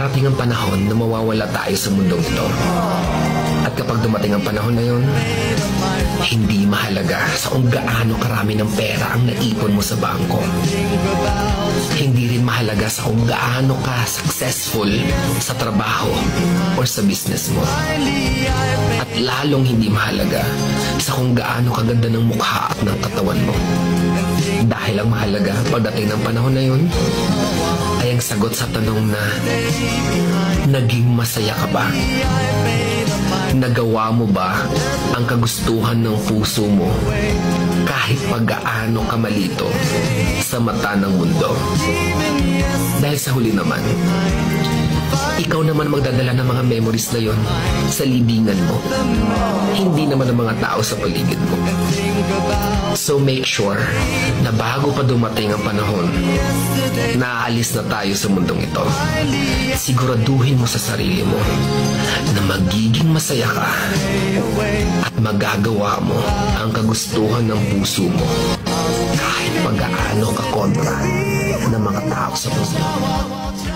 Darating ang panahon na mawawala tayo sa mundong ito. At kapag dumating ang panahon na yun, hindi mahalaga sa kung gaano karami ng pera ang naipon mo sa bangko. Hindi rin mahalaga sa kung gaano ka successful sa trabaho or sa business mo. At lalong hindi mahalaga sa kung gaano kaganda ng mukha at ng katawan mo. Dahil ang mahalaga pagdating ng panahon na yun ay ang sagot sa tanong na naging masaya ka ba? Nagawa mo ba ang kagustuhan ng puso mo kahit pag-gaano ka malito sa mata ng mundo? Dahil sa huli naman, ikaw naman magdadala ng mga memories na yon sa libingan mo. Hindi naman ang mga tao sa paligid mo. So make sure na bago pa dumating ang panahon na aalis na tayo sa mundong ito, siguraduhin mo sa sarili mo na magiging masaya ka at magagawa mo ang kagustuhan ng puso mo kahit pag-aano ka kontra ng mga tao sa mundo.